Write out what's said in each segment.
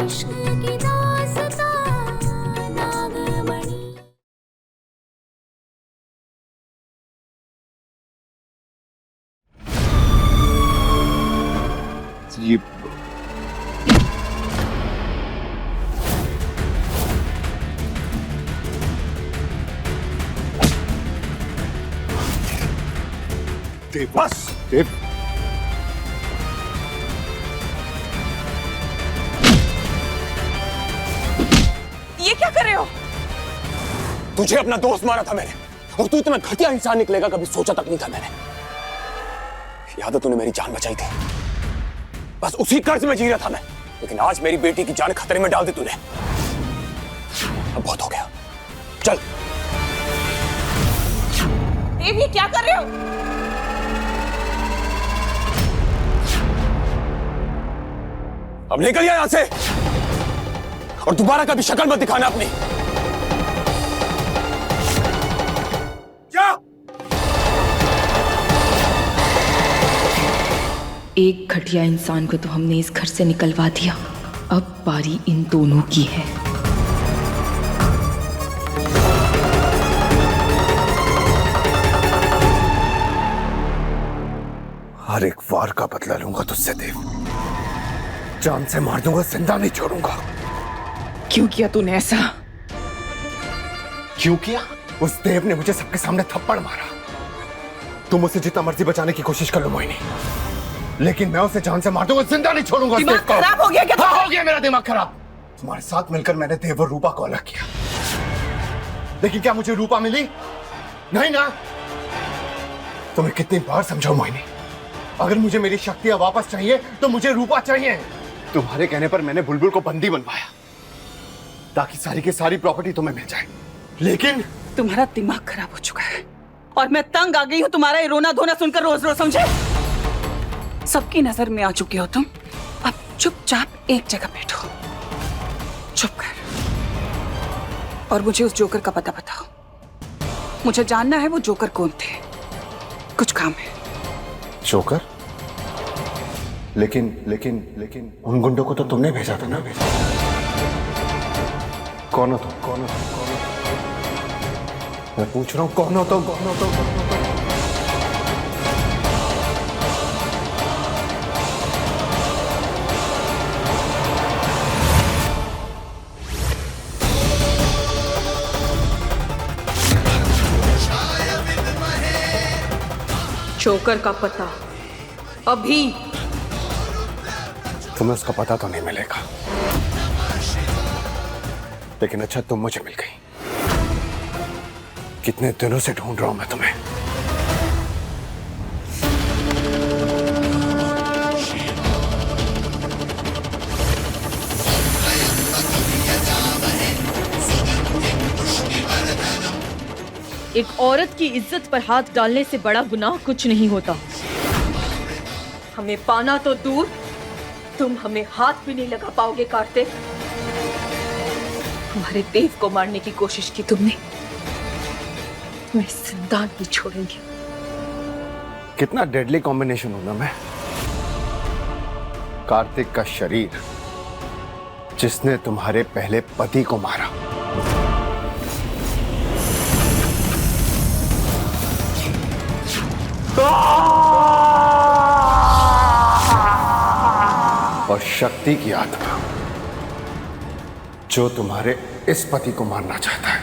ये देव, बस देव, ये क्या कर रहे हो? तुझे अपना दोस्त मारा था मैंने, और तू इतना घटिया इंसान निकलेगा कभी सोचा तक नहीं था मैंने। याद है तूने मेरी जान बचाई थी, बस उसी कर्ज में जी रहा था मैं, लेकिन आज मेरी बेटी की जान खतरे में डाल दी तूने। अब बहुत हो गया, चल। देव, ये क्या कर रहे हो? अब निकल जा यहां से, और दोबारा कभी शक्ल मत दिखाना अपनी। जा। एक घटिया इंसान को तो हमने इस घर से निकलवा दिया, अब बारी इन दोनों की है। हर एक वार का बदला लूंगा तुझसे देव, जान से मार दूंगा, जिंदा नहीं छोड़ूंगा। क्यों किया तूने ऐसा? क्यों किया? उस देव ने मुझे सबके सामने थप्पड़ मारा। तुम उसे जितना मर्जी बचाने की कोशिश कर लो मोहिनी, लेकिन मैं उसे जान से मार दूंगा, जिंदा नहीं छोड़ूंगा। दिमाग खराब हो गया क्या? हाँ, हो गया मेरा दिमाग खराब। तुम्हारे साथ मिलकर मैंने देव और रूपा को अलग किया, लेकिन क्या मुझे रूपा मिली? नहीं ना। तुम्हें कितनी बार समझाऊं मोहिनी, अगर मुझे मेरी शक्तियां वापस चाहिए तो मुझे रूपा चाहिए। तुम्हारे कहने पर मैंने बुलबुल को बंदी बनवाया ताकि सारी की सारी प्रॉपर्टी तुम्हें मिल जाए, लेकिन तुम्हारा दिमाग खराब हो चुका है और मैं तंग आ गई हूँ तुम्हारा ये रोना धोना सुनकर रोज रोज, समझे? सबकी नजर में आ चुके हो तुम, अब चुपचाप एक जगह बैठो, चुप कर, और मुझे उस जोकर का पता बताओ। मुझे जानना है वो जोकर कौन थे, कुछ काम है। जोकर? लेकिन उन गुंडों को तो तुमने भेजा था ना? कौन हो तुम? कौन हो तुम? कौन हो तुम? मैं पूछ रहा हूं, कौन हो तुम? कौन हो तुम? जोकर का पता अभी। तुम्हें उसका पता तो नहीं मिलेगा, लेकिन अच्छा तुम मुझे मिल गई। कितने दिनों से ढूंढ रहा हूं मैं तुम्हें। एक औरत की इज्जत पर हाथ डालने से बड़ा गुनाह कुछ नहीं होता। हमें पाना तो दूर, तुम हमें हाथ भी नहीं लगा पाओगे कार्तिक। हमारे देव को मारने की कोशिश की तुमने, मैं जिंदा नहीं छोड़ूंगी। कितना डेडली कॉम्बिनेशन हूं ना मैं। कार्तिक का शरीर जिसने तुम्हारे पहले पति को मारा, और शक्ति की आत्मा जो तुम्हारे इस पति को मारना चाहता है।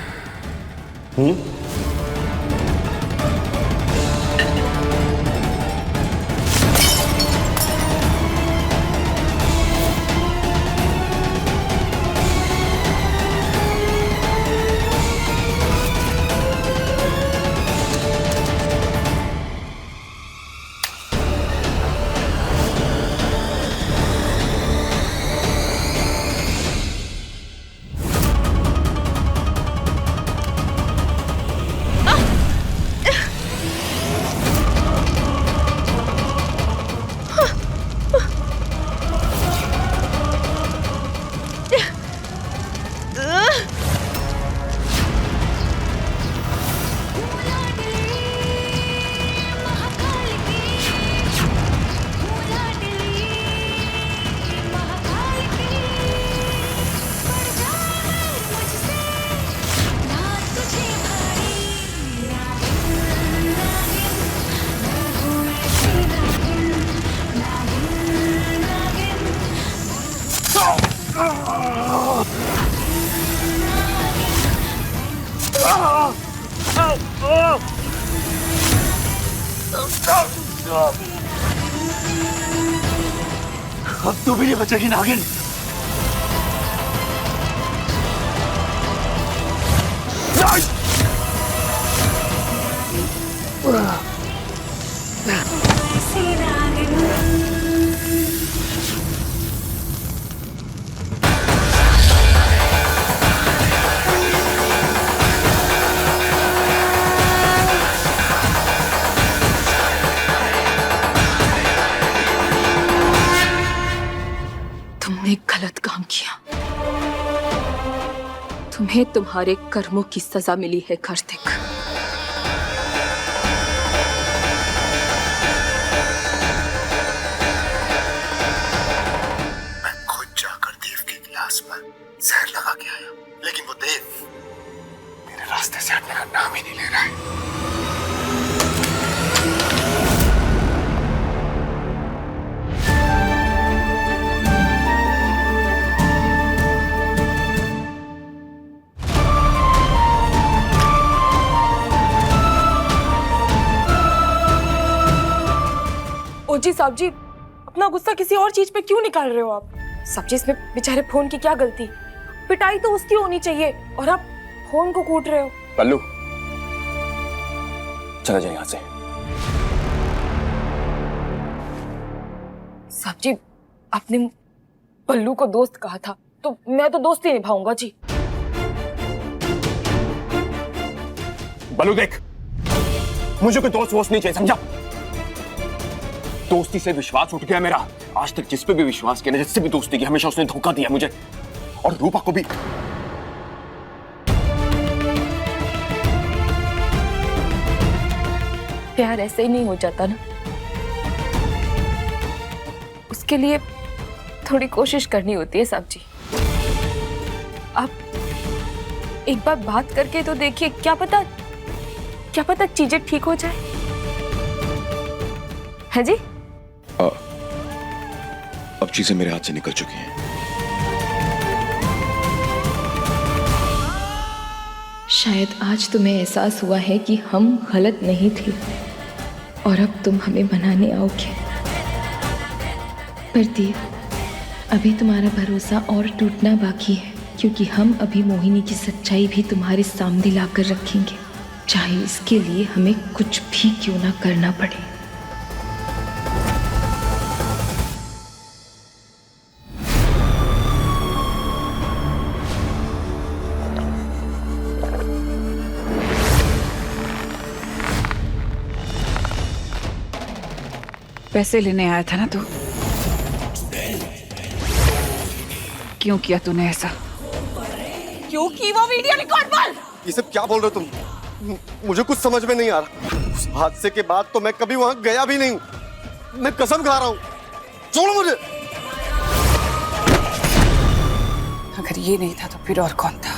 अब तू भी नहीं बचेगी नागिन। तुमने गलत काम किया। तुम्हें तुम्हारे कर्मों की सजा मिली है कार्तिक। मैं खुद जाकर देव के गिलास पर जहर लगा के आया, लेकिन वो देव मेरे रास्ते से हटने का नाम ही नहीं ले रहा है। ओ जी साहब जी, अपना गुस्सा किसी और चीज पे क्यों निकाल रहे हो आप? साहब जी, इसमें बेचारे फोन की क्या गलती? पिटाई तो उसकी होनी चाहिए और आप फोन को कूट रहे हो। पल्लू, चला जाए यहाँ से। साहब जी, आपने पल्लू को दोस्त कहा था, तो मैं तो दोस्ती निभाऊंगा जी। पल्लू देख, मुझे कोई दोस्त वोस्त नहीं चाहिए, समझा? दोस्ती से विश्वास उठ गया मेरा। आज तक जिस पे भी विश्वास किया, जिससे भी दोस्ती की, हमेशा उसने धोखा दिया मुझे और रूपा को भी। प्यार ऐसे ही नहीं हो जाता ना, उसके लिए थोड़ी कोशिश करनी होती है साहब जी। आप एक बार बात करके तो देखिए, क्या पता चीजें ठीक हो जाए। है जी? अब चीजें मेरे हाथ से निकल चुकी हैं। शायद आज तुम्हें एहसास हुआ है कि हम गलत नहीं थे और अब तुम हमें मनाने आओगे। पर देव, अभी तुम्हारा भरोसा और टूटना बाकी है, क्योंकि हम अभी मोहिनी की सच्चाई भी तुम्हारे सामने लाकर रखेंगे, चाहे इसके लिए हमें कुछ भी क्यों ना करना पड़े। पैसे लेने आया था ना तू? क्यों किया तूने ऐसा? क्यों की वो वीडियो रिकॉर्ड? बोल। ये सब क्या बोल रहे हो तुम? मुझे कुछ समझ में नहीं आ रहा। उस हादसे के बाद तो मैं कभी वहां गया भी नहीं हूं। मैं कसम खा रहा हूं, छोड़ो मुझे। अगर ये नहीं था तो फिर और कौन था?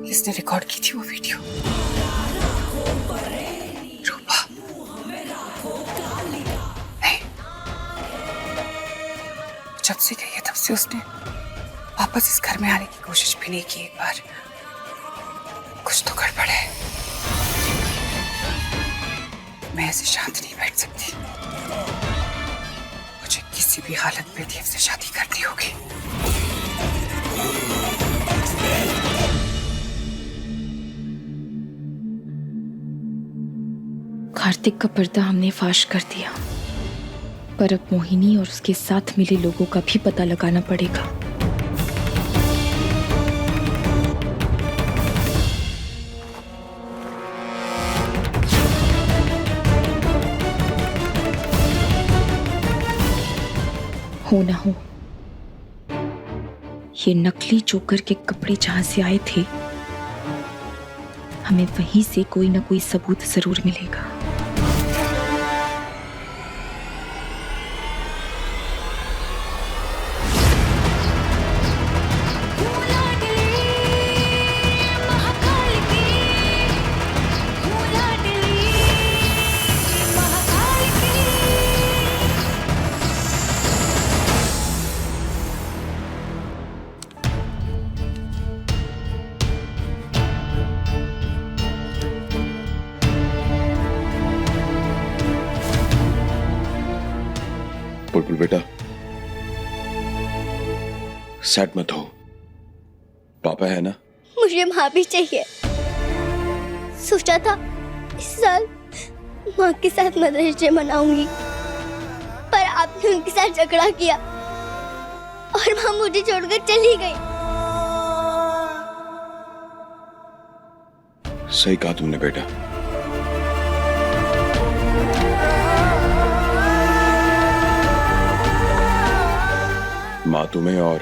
किसने रिकॉर्ड की थी वो वीडियो? रूपा? नहीं, जब से गई है तब से उसने वापस इस घर में आने की कोशिश भी नहीं की एक बार। कुछ तो गड़बड़ है। मैं ऐसे शांत नहीं बैठ सकती। मुझे किसी भी हालत में देव से शादी करनी होगी। कार्तिक का पर्दा हमने फाश कर दिया, पर अब मोहिनी और उसके साथ मिले लोगों का भी पता लगाना पड़ेगा। हो ना हो, ये नकली जोकर के कपड़े जहां से आए थे, हमें वहीं से कोई ना कोई सबूत जरूर मिलेगा। सैड मत हो, पापा है ना। मुझे माँ भी चाहिए। सोचा था इस साल माँ के साथ मदर्स डे मनाऊंगी, पर आपने उनके साथ झगड़ा किया और माँ मुझे छोड़कर चली गई। सही कहा तुमने बेटा। माँ तुम्हें और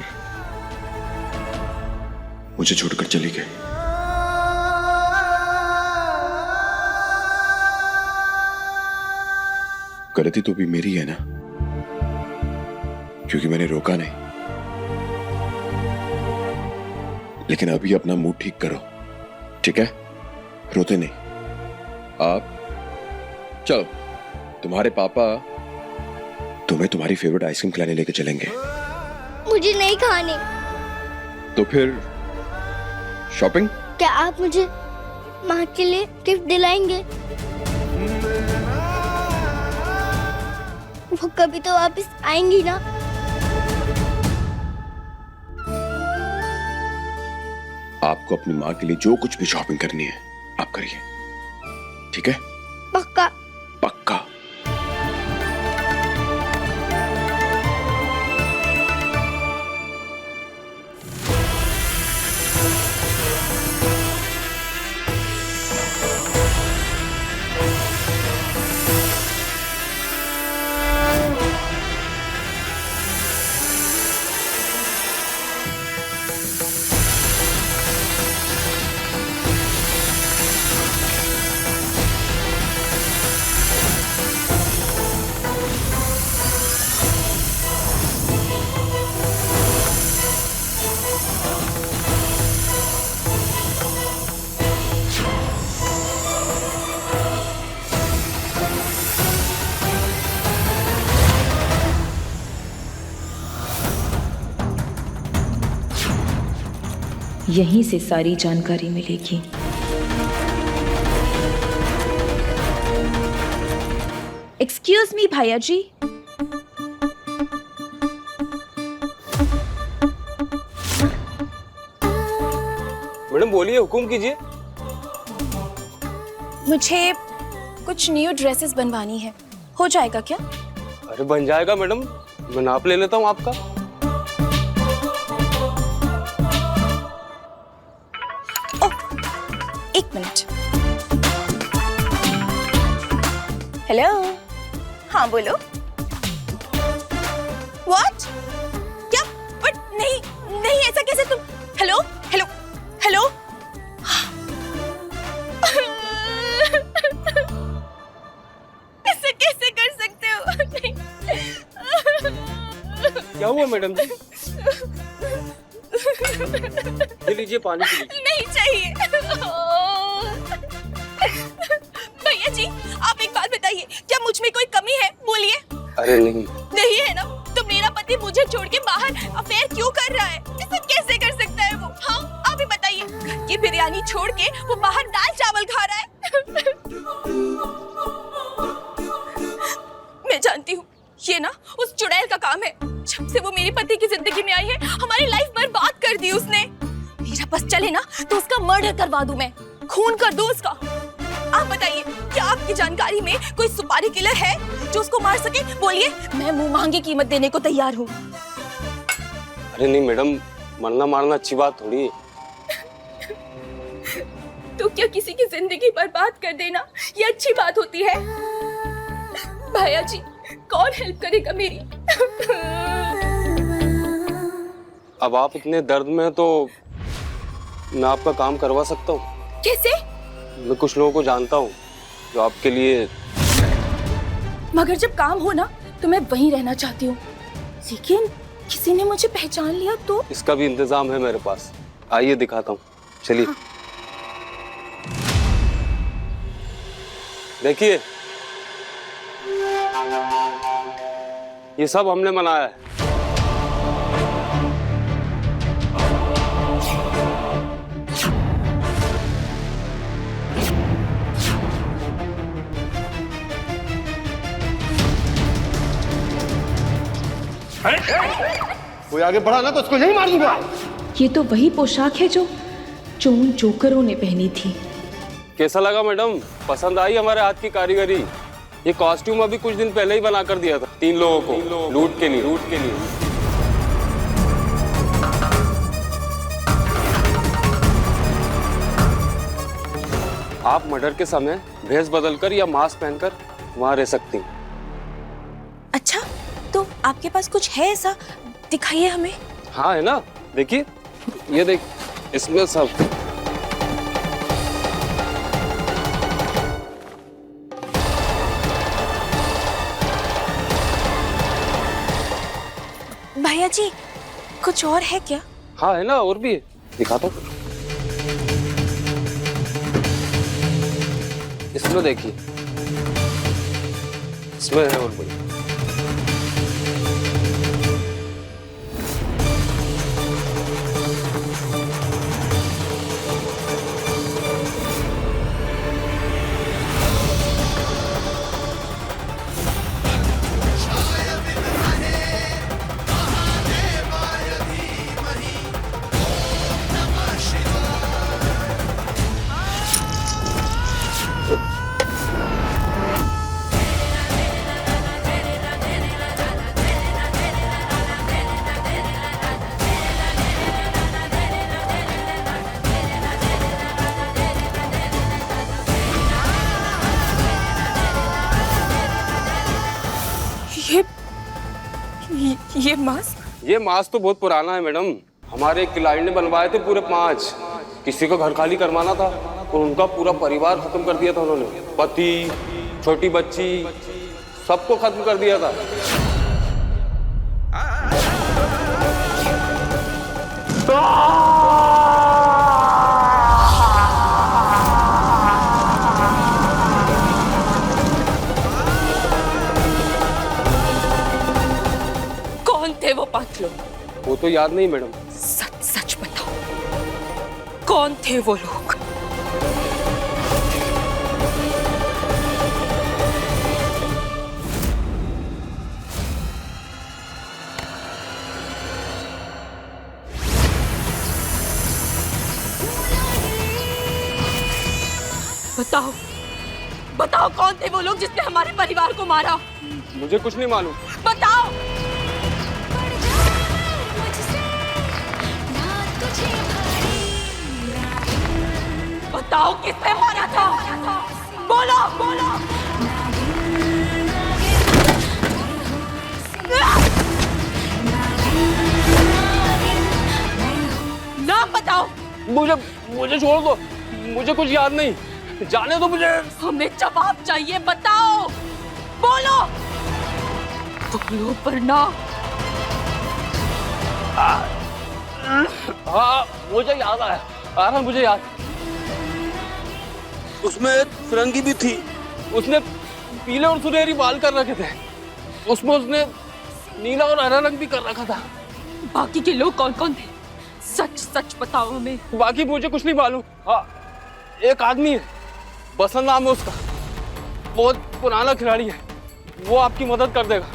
मुझे छोड़कर चली गई। गलती तो भी मेरी है ना, क्योंकि मैंने रोका नहीं। लेकिन अभी अपना मूड ठीक करो, ठीक है? रोते नहीं। आप चलो, तुम्हारे पापा तुम्हें तुम्हारी फेवरेट आइसक्रीम खिलाने लेके चलेंगे। मुझे नहीं खानी। तो फिर शॉपिंग? क्या आप मुझे माँ के लिए गिफ्ट दिलाएंगे? वो कभी तो वापस आएंगी ना। आपको अपनी माँ के लिए जो कुछ भी शॉपिंग करनी है आप करिए, ठीक है? पक्का? पक्का। यहीं से सारी जानकारी मिलेगी। एक्सक्यूज मी भैया जी। मैडम बोलिए, हुकुम कीजिए। मुझे कुछ न्यू ड्रेसेस बनवानी है, हो जाएगा क्या? अरे बन जाएगा मैडम, मैं नाप ले लेता हूँ आपका। एक मिनट। हेलो, हाँ बोलो। व्हाट? क्या? बट नहीं नहीं, ऐसा कैसे तुम? Hello hello hello. ऐसा कैसे कर सकते हो? नहीं। क्या हुआ मैडम जी? ये लीजिए पानी पी लीजिए। नहीं चाहिए। भैया जी, आप एक बात बताइए, क्या मुझ में कोई कमी है? बोलिए। अरे नहीं। नहीं है ना? तो मेरा पति मुझे छोड़ के बाहर अफेयर क्यों कर रहा है? ऐसा कैसे कर सकता है वो? हाँ, आप ही बताइए। घर की बिरयानी छोड़ के वो बाहर दाल चावल खा रहा है। मैं जानती हूँ ये ना उस चुड़ैल का काम है। जब से वो मेरे पति की जिंदगी में आई है, हमारी लाइफ बर्बाद कर दी उसने। मेरा बस चले ना तो उसका मर्डर करवा दूं मैं, खून कर दूं उसका। आप बताइए, क्या आपकी जानकारी में कोई सुपारी किलर है जो उसको मार सके? बोलिए, मैं मुंह मांगी कीमत देने को तैयार हूँ। अरे नहीं मैडम, मरना मारना अच्छी बात थोड़ी है। तो क्या किसी की जिंदगी बर्बाद कर देना ये अच्छी बात होती है? भैया जी, कौन हेल्प करेगा मेरी? अब आप इतने दर्द में तो मैं आपका काम करवा सकता हूँ। कैसे? मैं कुछ लोगों को जानता हूँ जो आपके लिए। मगर जब काम हो ना तो मैं वहीं रहना चाहती हूँ, लेकिन किसी ने मुझे पहचान लिया तो? इसका भी इंतजाम है मेरे पास, आइए दिखाता हूँ, चलिए। हाँ। देखिए, ये सब हमने बनाया है। कोई आगे बढ़ा ना तो उसको यही मार दूंगा। ये तो वही पोशाक है जो उन जोकरों ने पहनी थी। कैसा लगा मैडम, पसंद आई हमारे हाथ की कारीगरी? ये कॉस्ट्यूम अभी कुछ दिन पहले ही बना कर दिया था 3 लोगों को लूट के लिए। आप मर्डर के समय भेष बदलकर या मास्क पहनकर वहां रह सकती हैं। अच्छा, तो आपके पास कुछ है ऐसा? दिखाइए हमें। हाँ है ना, देखिए ये देख, इसमें सब। भैया जी, कुछ और है क्या? हाँ है ना, और भी है, दिखाता हूँ। इसमें देखिए, इसमें है और भी। ये मास्क? ये मास्क तो बहुत पुराना है मैडम, हमारे एक क्लाइंट ने बनवाए थे पूरे 5। किसी को घर खाली करवाना था और उनका पूरा परिवार खत्म कर दिया था उन्होंने। पति, छोटी बच्ची, सबको खत्म कर दिया था। कौन थे वो 5 लोग? वो तो याद नहीं मैडम। सच सच बताओ, कौन थे वो लोग? बताओ, बताओ कौन थे वो लोग जिसने हमारे परिवार को मारा? मुझे कुछ नहीं मालूम। बताओ। बताओ किसने मारा था? बोलो बोलो। नाम बताओ। मुझे छोड़ दो, मुझे कुछ याद नहीं, जाने दो मुझे। हमें जवाब चाहिए, बताओ, बोलो। बोलो वरना। हाँ मुझे याद आया, आ रहा मुझे याद। उसमें एक फिरंगी भी थी, उसने पीले और सुनहरी बाल कर रखे थे, उसमें उसने नीला और हरा रंग भी कर रखा था। बाकी के लोग कौन कौन थे? सच सच बताओ हमें। बाकी मुझे कुछ नहीं मालूम। हाँ एक आदमी है, बसंत नाम है उसका, बहुत पुराना खिलाड़ी है, वो आपकी मदद कर देगा,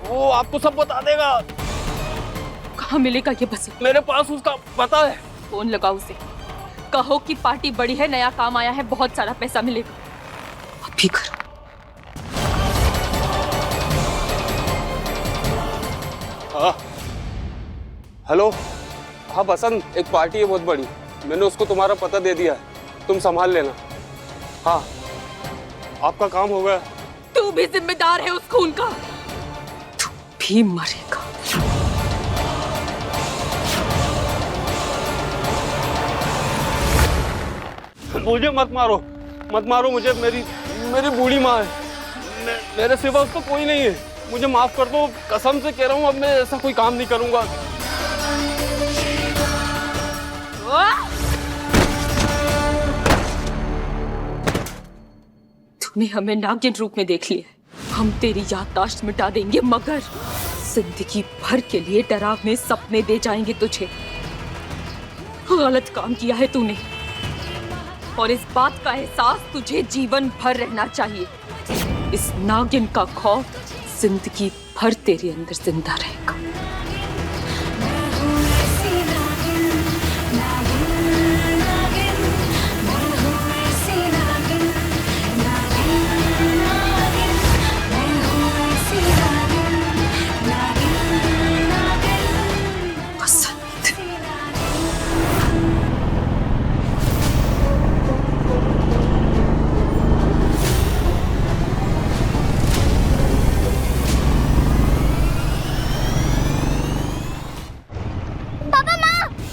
वो आपको सब बता देगा। कहाँ मिलेगा ये बसंत? मेरे पास उसका पता है। फोन लगाओ उसे, कहो कि पार्टी बड़ी है, नया काम आया है, बहुत सारा पैसा मिलेगा। अभी करो। हाँ हेलो, हाँ बसंत, एक पार्टी है बहुत बड़ी, मैंने उसको तुम्हारा पता दे दिया है, तुम संभाल लेना। हाँ आपका काम हो गया। तू भी जिम्मेदार है उस खून का, तू भी मरेगा। मुझे मत मारो, मत मारो मुझे, मेरी बूढ़ी माँ है, मेरे सिवा उसको कोई नहीं है, मुझे माफ कर दो, कसम से कह रहा हूँ, अब मैं ऐसा कोई काम नहीं करूंगा। तूने हमें नागिन रूप में देख लिया, हम तेरी याददाश्त मिटा देंगे, मगर जिंदगी भर के लिए डरावने सपने दे जाएंगे तुझे। गलत काम किया है तूने, और इस बात का एहसास तुझे जीवन भर रहना चाहिए। इस नागिन का खौफ जिंदगी भर तेरे अंदर जिंदा रहेगा।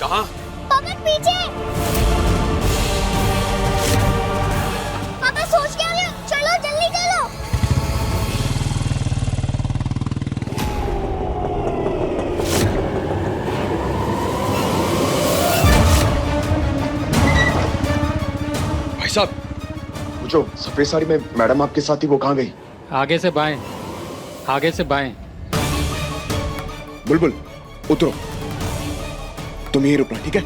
कहाँ? पापा पीछे। पापा सोच क्या रहे हो? चलो जल्दी चलो। भाई साहब, वो जो सफेद साड़ी में मैडम आपके साथ थी वो कहाँ गई? आगे से बाएं, आगे से बाएं। बुलबुल उतरो, तुम यहीं रुकना, ठीक है?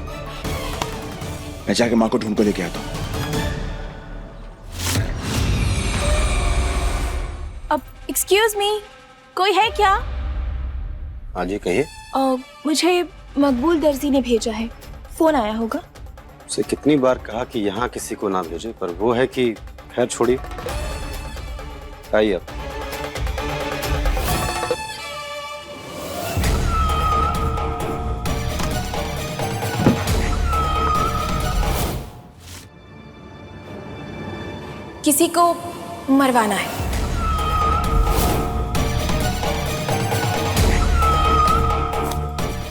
मैं जाके माँ को ढूंढ को लेके आता हूँ। अब एक्सक्यूज मी, कोई है क्या? हाँ जी कहिए। मुझे मकबूल दर्जी ने भेजा है, फोन आया होगा। उसे कितनी बार कहा कि यहाँ किसी को ना भेजे, पर वो है कि खैर छोड़िए, आइए अब। किसी को मरवाना है।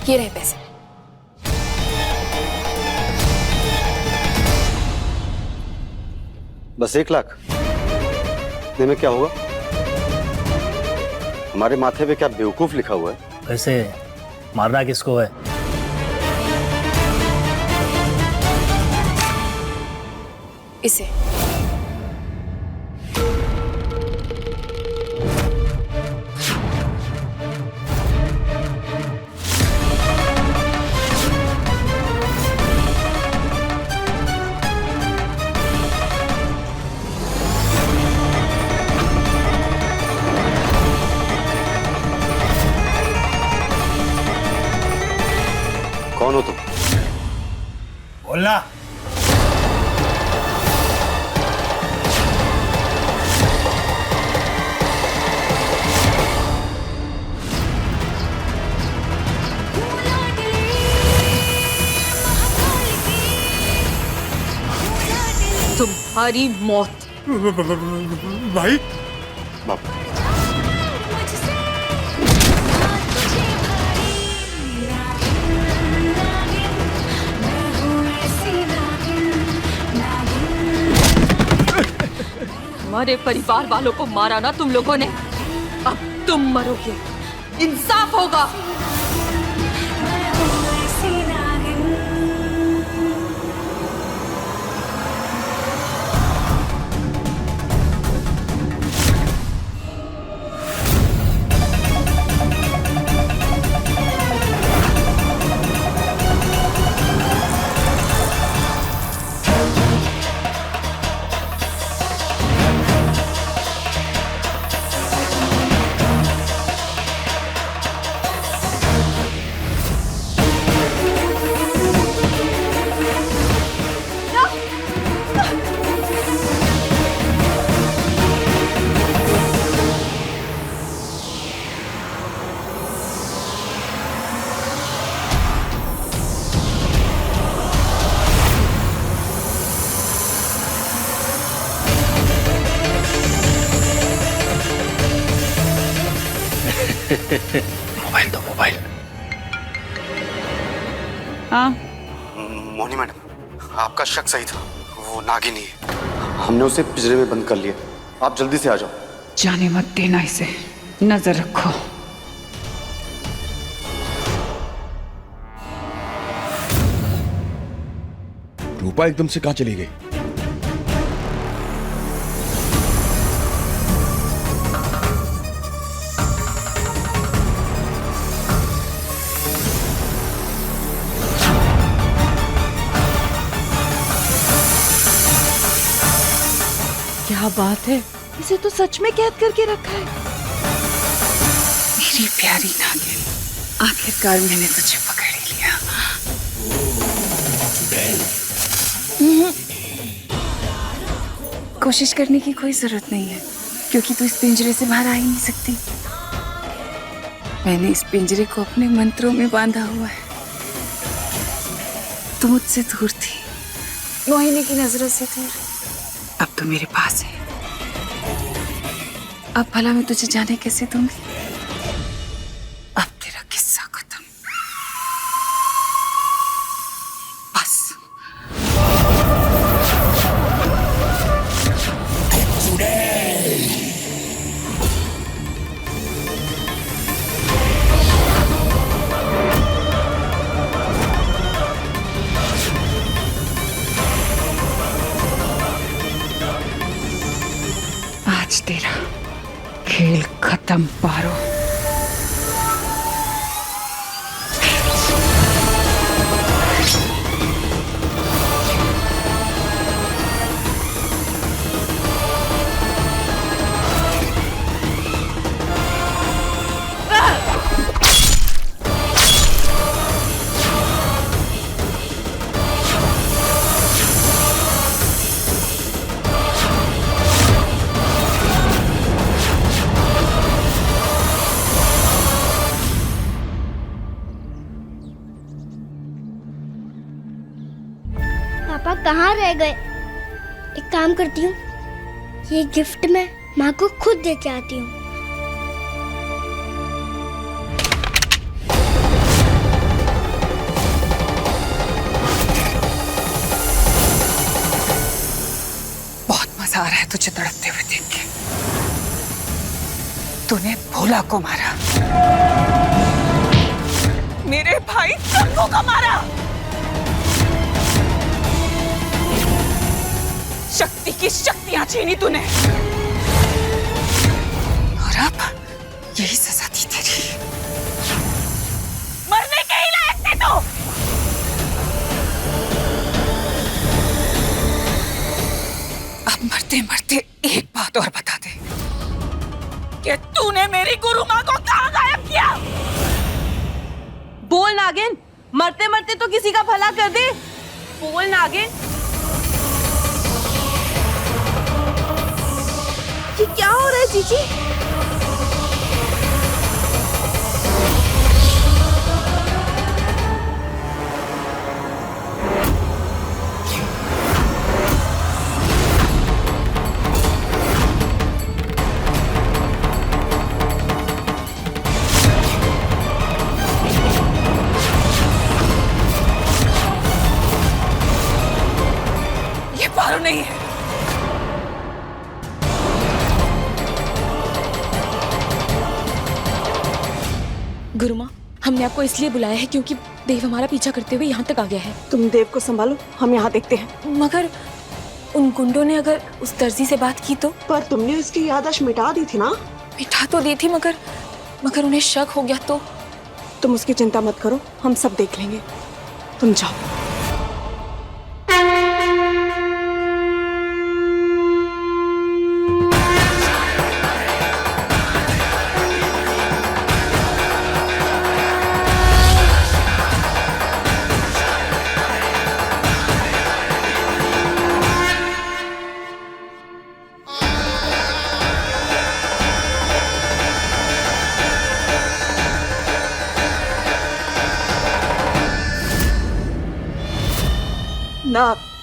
ये रहे पैसे। बस 1 लाख इतने में क्या होगा? हमारे माथे पे क्या बेवकूफ लिखा हुआ है? वैसे मारना किसको है? इसे। कौन हो तुम? बोलना। तुम्हारी मौत। भाई बाप। हमारे परिवार वालों को मारा ना तुम लोगों ने, अब तुम मरोगे। इंसाफ होगा। मोबाइल दो, मोबाइल। हाँ, मोहिनी मैडम, आपका शक सही था, वो नागिनी है। हमने उसे पिंजरे में बंद कर लिया, आप जल्दी से आ जाओ। जाने मत देना इसे, नजर रखो। रूपा एकदम से कहाँ चली गई? क्या बात है, इसे तो सच में कैद करके रखा है। मेरी प्यारी नागिन, आखिरकार मैंने तुझे पकड़ ही लिया। कोशिश करने की कोई जरूरत नहीं है, क्योंकि तू इस पिंजरे से बाहर आ ही नहीं सकती। मैंने इस पिंजरे को अपने मंत्रों में बांधा हुआ है। तू मुझसे दूर थी, मोहिनी की नजरों से दूर, अब तो मेरे पास है। अब भला मैं तुझे जाने कैसे दूंगी? अब तेरा किस्सा खत्म। चंपारो। पापा कहाँ रह गए? एक काम करती हूँ, ये गिफ्ट मैं माँ को खुद दे के आती हूँ। बहुत मजा आ रहा है तुझे तड़पते हुए देख के। तूने भोला को मारा, मेरे भाई तन्नू को मारा, शक्ति की शक्तियां छीनी तूने, और अब यही सजा थी तेरी। मरने के ही लायक थे तू। अब मरते मरते एक बात और बता दे कि तूने मेरी गुरु माँ को कहाँ गायब किया? बोल नागिन, मरते मरते तो किसी का भला कर दे। बोल नागिन। ये क्या हो रहा है जीजी? ये पारो नहीं है। गुरुमा, हमने आपको इसलिए बुलाया है क्योंकि देव हमारा पीछा करते हुए यहाँ तक आ गया है। तुम देव को संभालो, हम यहाँ देखते हैं। मगर उन गुंडों ने अगर उस दर्जी से बात की तो? पर तुमने उसकी याददाश्त मिटा दी थी ना? मिटा तो दी थी, मगर उन्हें शक हो गया तो? तुम उसकी चिंता मत करो, हम सब देख लेंगे। तुम जाओ।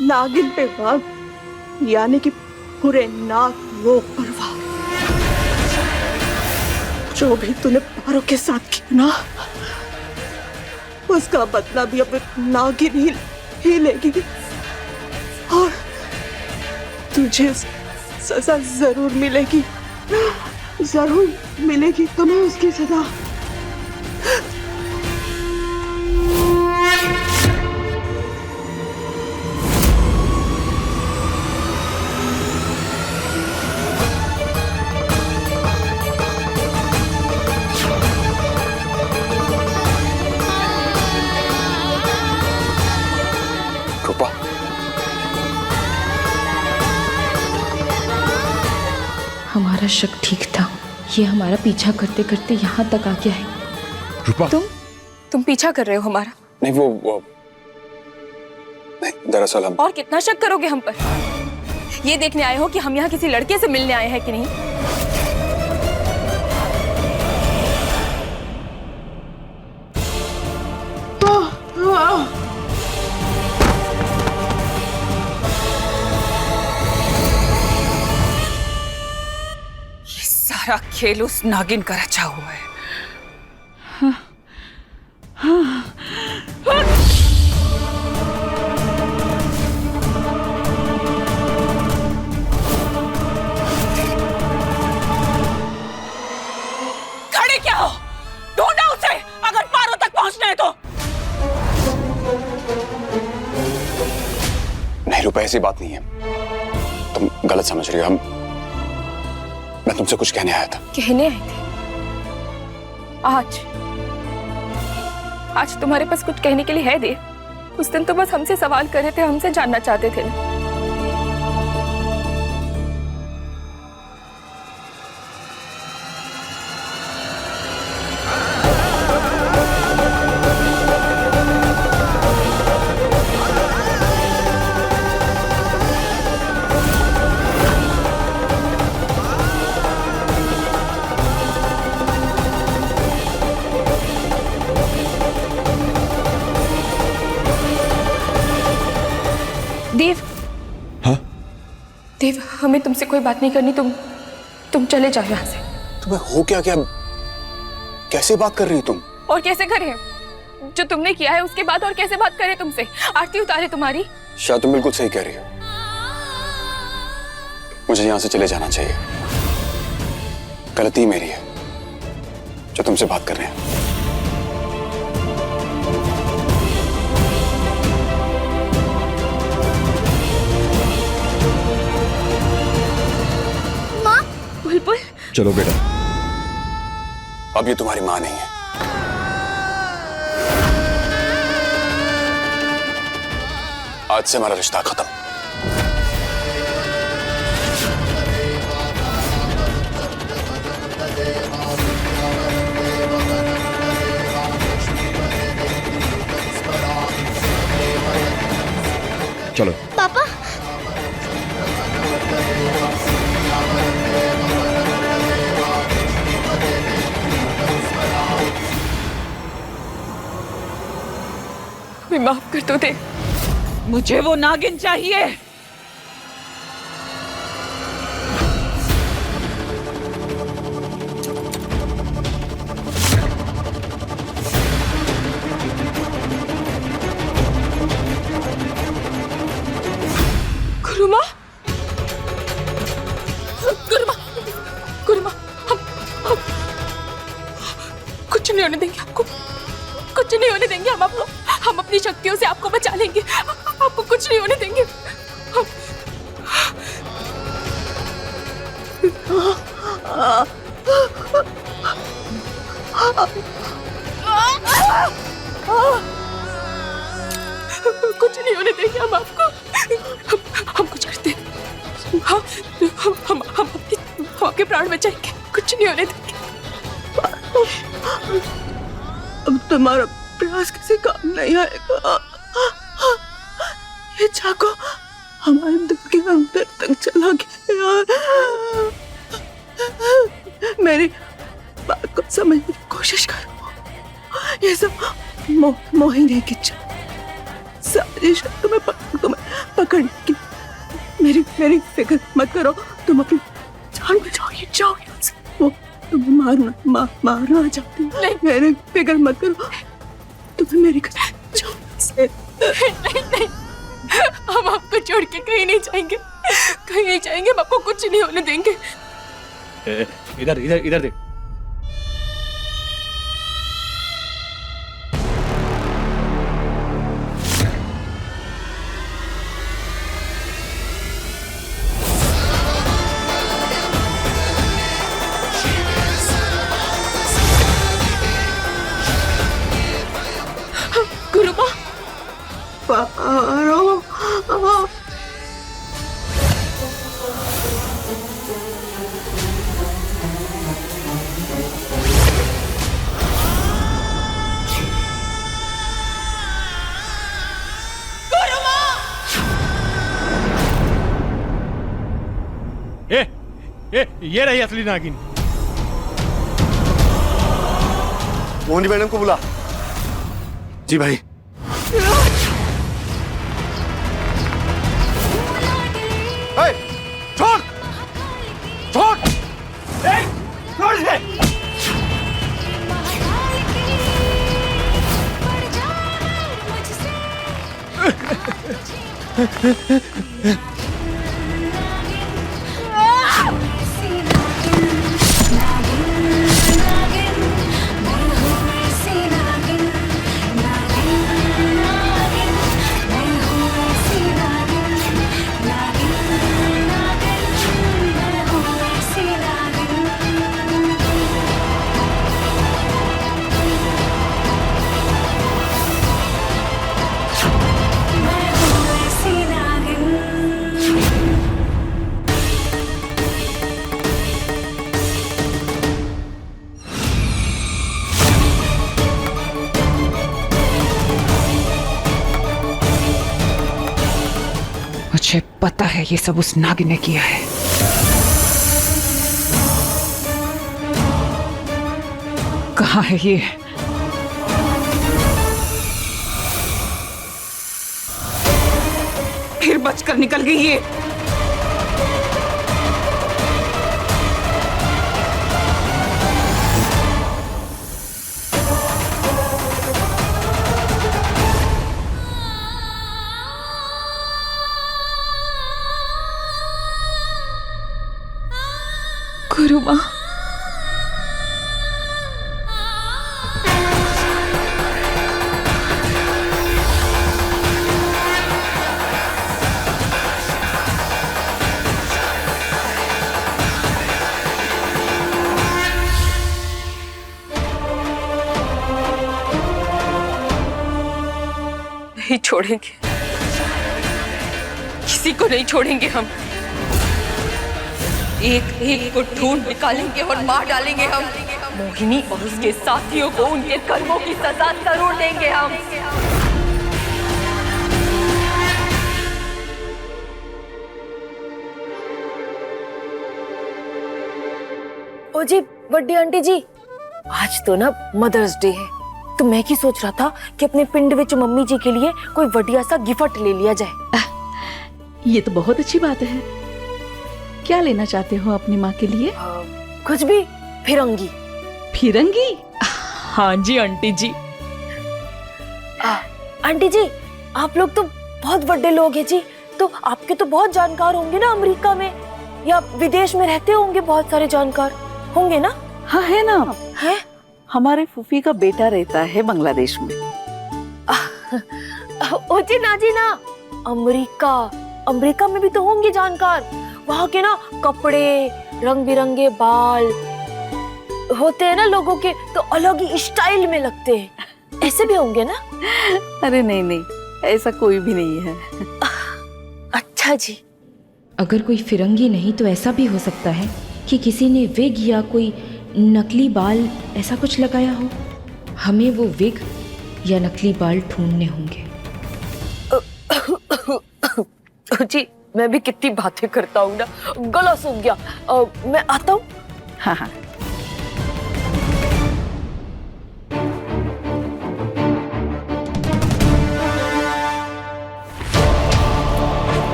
नागिन पे वार, यानी कि पूरे नाग लोक पर वार। जो भी तूने पारो के साथ किया ना, उसका बदला भी अब नागिन ही लेगी, और तुझे सजा जरूर मिलेगी, जरूर मिलेगी तुम्हें उसकी सजा। हमारा शक ठीक था, ये हमारा पीछा करते करते यहाँ तक आ गया है। रूपा, तुम पीछा कर रहे हो हमारा? नहीं, वो नहीं, दरअसल हम। और कितना शक करोगे हम पर? ये देखने आए हो कि हम यहाँ किसी लड़के से मिलने आए हैं कि नहीं? सारा खेल उस नागिन का रचा हुआ है। खड़े क्या हो? ढूंढो उसे, अगर पारो तक पहुंचना है तो। नहीं रूपा, ऐसी बात नहीं है, तुम गलत समझ रही हो। मैं तुमसे कुछ कहने आया था। कहने आए थे? आज तुम्हारे पास कुछ कहने के लिए है देव? उस दिन तो बस हमसे सवाल कर रहे थे, हमसे जानना चाहते थे ना। देव, हाँ? देव, हमें तुमसे कोई बात नहीं करनी। तुम चले जाओ यहाँ से। तुम्हें हो क्या? कैसे बात कर रही हो तुम? और कैसे करें? जो तुमने किया है उसके बाद और कैसे बात करें तुमसे? आरती उतारे तुम्हारी। शायद तुम बिल्कुल सही कह रही हो। मुझे यहाँ से चले जाना चाहिए। गलती मेरी है जो तुमसे बात कर रहे हैं। बुलबुल, चलो बेटा, अब ये तुम्हारी माँ नहीं है। आज से हमारा रिश्ता खत्म। चलो पापा, हमें माफ कर दो देव। मुझे वो नागिन चाहिए। गुरुमा, गुरुमा, गुरुमा, हम कुछ नहीं होने देंगे आपको। कुछ नहीं होने देंगे हम अपनी शक्तियों से आपको बचा लेंगे। आपको कुछ नहीं होने देंगे। कुछ नहीं होने देंगे हम आपको। हम कुछ करते हैं। हम आपके प्राण बचाएंगे। कुछ नहीं होने देंगे। अब तुम्हारा प्रयास किसी काम नहीं आएगा। ये चाकू हमारे दिल के अंदर तक चला गया। मेरी बात को समझने की कोशिश करो। ये सब मोहिनी की साजिश है तुम्हें पकड़ने की। मेरी फिक्र मत करो। तुम अपनी जान बचाओ। ये जाओ यहाँ से। वो तुम्हें मारना चाहती है। मेरी फिक्र मत करो। तुम्हें मेरी जाओ से। नहीं, हम आपको छोड़ के कहीं नहीं जाएंगे। कहीं नहीं जाएंगे। हम आपको कुछ नहीं होने देंगे। इधर इधर इधर देख। गुरुमा, ये रही असली नागिन। मोहिनी मैडम को बुला। जी भाई। छोड़ छोड़ छोड़ इसे। मुझे पता है ये सब उस नागिन ने किया है। कहाँ है ये? फिर बचकर निकल गई ये। गुरु माँ, नहीं छोड़ेंगे, किसी को नहीं छोड़ेंगे हम। एक एक को ढूंढ निकालेंगे और मार डालेंगे हम। मोहिनी और उसके साथियों को उनके कर्मों की सजा जरूर देंगे हम। ओ जी बड्डी आंटी जी, आज तो ना मदर्स डे है, तो मैं की सोच रहा था कि अपने पिंड विच मम्मी जी के लिए कोई बढ़िया सा गिफ्ट ले लिया जाए। ये तो बहुत अच्छी बात है। क्या लेना चाहते हो अपनी माँ के लिए? कुछ भी, फिरंगी। फिरंगी? हाँ जी आंटी जी। आंटी जी, आप लोग तो बहुत बड़े लोग हैं जी, तो आपके तो बहुत जानकार होंगे ना अमेरिका में या विदेश में रहते होंगे, बहुत सारे जानकार होंगे ना? हाँ है ना, है। हमारे फूफी का बेटा रहता है बांग्लादेश में। ओ जी ना, अमेरिका में भी तो होंगे जानकार। वहाँ के ना कपड़े, रंग बिरंगे बाल होते हैं ना लोगों के, तो अलग ही स्टाइल में लगते हैं। ऐसे भी होंगे ना? अरे नहीं, ऐसा कोई भी नहीं है। अच्छा जी। अगर कोई फिरंगी नहीं तो ऐसा भी हो सकता है कि किसी ने विग या कोई नकली बाल ऐसा कुछ लगाया हो। हमें वो विग या नकली बाल ढूंढने होंगे। जी मैं भी कितनी बातें करता हूँ ना, गला सूख गया। मैं आता हूँ। हाँ।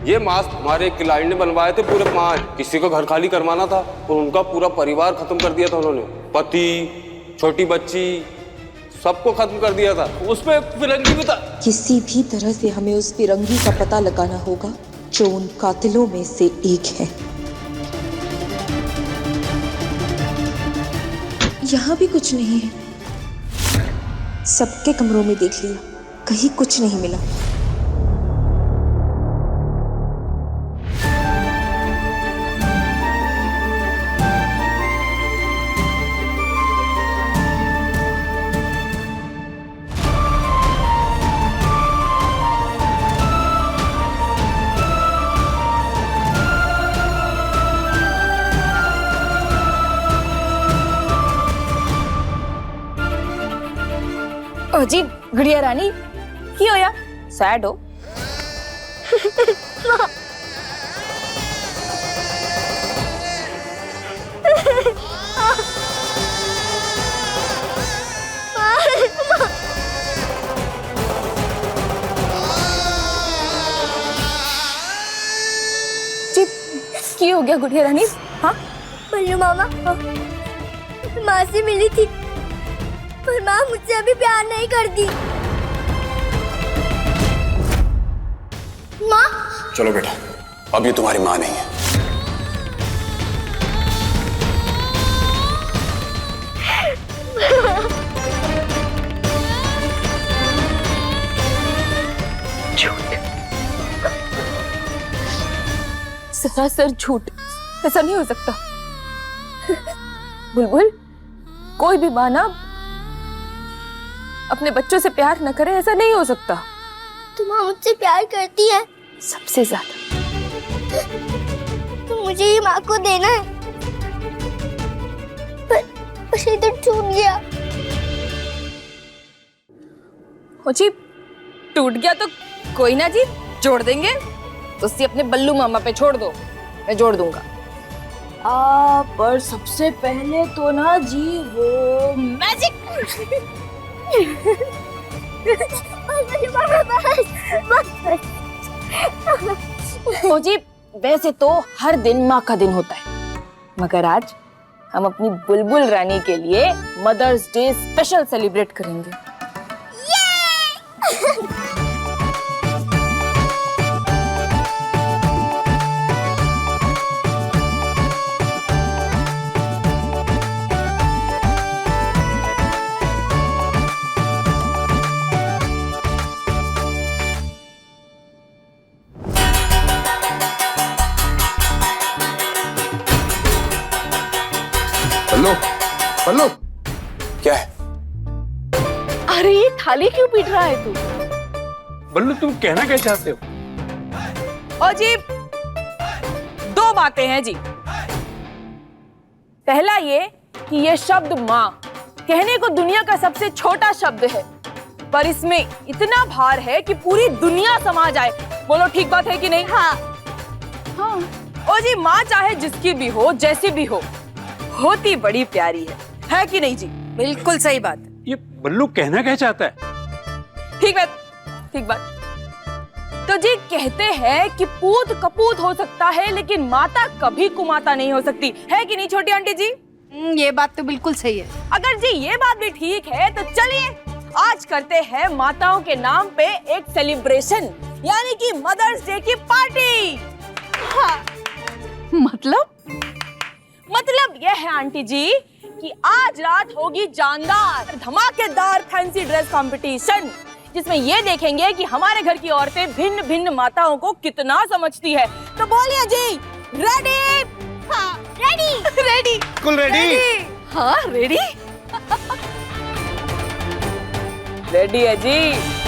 ये मास्क हमारे एक क्लाइंट ने बनवाए थे पूरे 5। किसी को घर खाली करवाना था और उनका पूरा परिवार खत्म कर दिया था उन्होंने। पति, छोटी बच्ची, सबको खत्म कर दिया था। उसमें फिरंगी भी था। किसी भी तरह से हमें उस फिरंगी का पता लगाना होगा जो उन कातिलों में से एक है। यहाँ भी कुछ नहीं है, सबके कमरों में देख लिया, कहीं कुछ नहीं मिला। ओ जी गुड़िया रानी, की हो यार, सैड हो? जी की हो गया गुड़िया रानी? हाँ बल्लू मामा, माँ से मिली थी पर माँ मुझसे अभी प्यार नहीं करती। माँ। चलो बेटा, अब ये तुम्हारी माँ नहीं है। सरासर झूठ, ऐसा नहीं हो सकता। बुलबुल, कोई भी माँ ना अपने बच्चों से प्यार न करे, ऐसा नहीं हो सकता। तो माँ मुझसे प्यार करती है सबसे ज्यादा। तो मुझे ये माँ को देना है, पर ये तो टूट गया। जी टूट गया तो कोई ना जी, जोड़ देंगे। तो उसे अपने बल्लू मामा पे छोड़ दो, मैं जोड़ दूंगा। पर सबसे पहले तो ना जी वो मैजिक। तो जी वैसे तो हर दिन माँ का दिन होता है, मगर आज हम अपनी बुलबुल रानी के लिए मदर्स डे स्पेशल सेलिब्रेट करेंगे। पल्लू, पल्लू, क्या है? अरे ये थाली क्यों पीट रहा है तू? बल्लू तुम कहना क्या चाहते हो? और जी दो बातें हैं जी। पहला ये कि ये शब्द माँ कहने को दुनिया का सबसे छोटा शब्द है, पर इसमें इतना भार है कि पूरी दुनिया समा जाए। बोलो ठीक बात है कि नहीं? हाँ। हाँ। और जी माँ चाहे जिसकी भी हो, जैसी भी हो, होती बड़ी प्यारी है कि नहीं जी? बिल्कुल सही बात। ये बल्लू कहना क्या चाहता है? ठीक बात, ठीक बात। तो जी कहते हैं कि पूत कपूत हो सकता है, लेकिन माता कभी कुमाता नहीं हो सकती, है कि नहीं छोटी आंटी जी? ये बात तो बिल्कुल सही है। अगर जी ये बात भी ठीक है तो चलिए आज करते हैं माताओं के नाम पे एक सेलिब्रेशन, यानी कि मदर्स डे की पार्टी। हाँ। मतलब यह है आंटी जी कि आज रात होगी जानदार धमाकेदार फैंसी ड्रेस कंपटीशन, जिसमें ये देखेंगे कि हमारे घर की औरतें भिन्न भिन्न माताओं को कितना समझती है। तो बोलिए जी, रेडी? हाँ, रेडी। रेडी? बिल्कुल रेडी। हाँ रेडी। रेडी है जी।